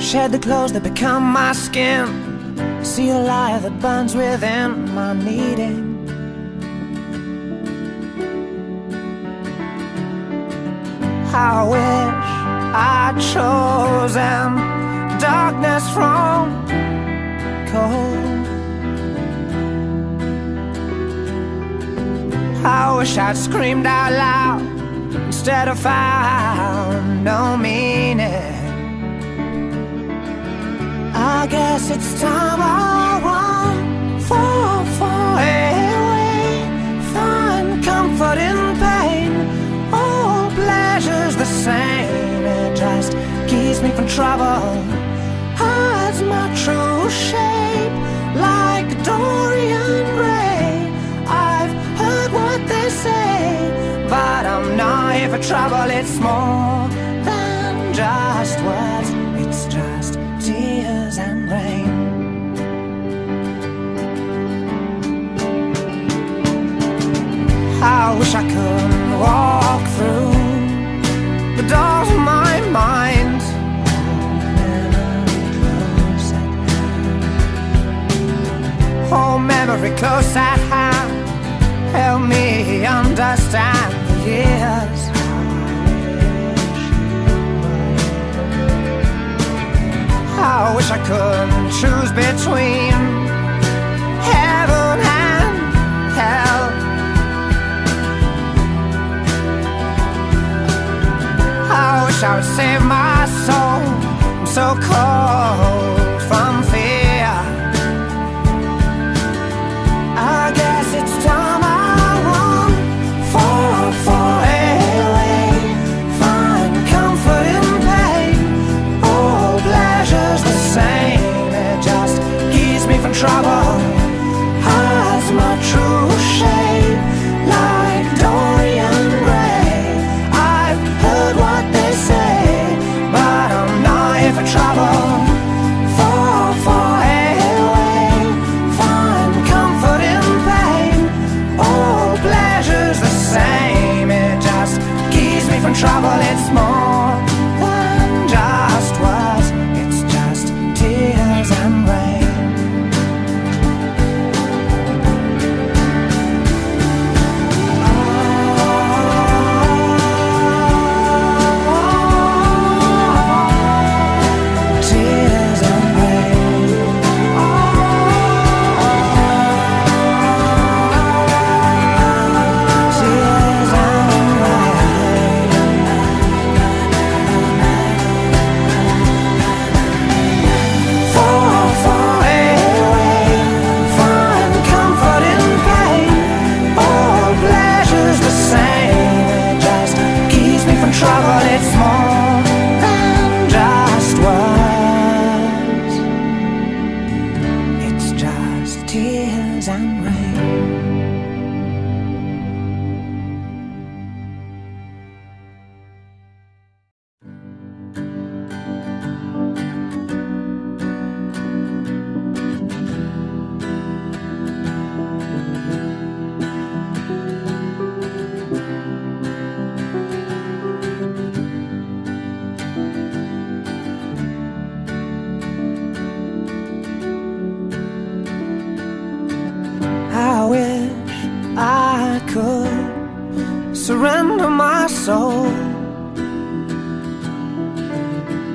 Shed the clothes that become my skin, see a light that burns within my needing. I wish I'd chosen darkness from cold. I wish I'd screamed out loud instead of found no meaning. I guess it's time I run far away, find comfort in pain. All pleasure's the same, it just keeps me from trouble, hides my true shape like Dorian Gray. I've heard what they say, but I'm not here for trouble. It's more than just words, it's just tears and rain. I wish I could walk through the doors of my mind, hold memory close at hand, help me understand the years. I wish I could choose between heaven and hell. I wish I would save my soul, I'm so cold from fear. I guess it's time I run far away, find comfort in pain. All pleasure's the same, it just keeps me from trouble, hides my true shape like Dorian Gray. I've heard what they say, but I'm not here for trouble. Far away, find comfort in pain. All pleasure's the same, it just keeps me from trouble. It's more than just words, it's just tears and rain. Tears and rain. Tears and rain. Far away, find comfort in pain. All pleasure's the same, it just keeps me from trouble. It's more than just words, it's just tears and rain. I wish I could surrender my soul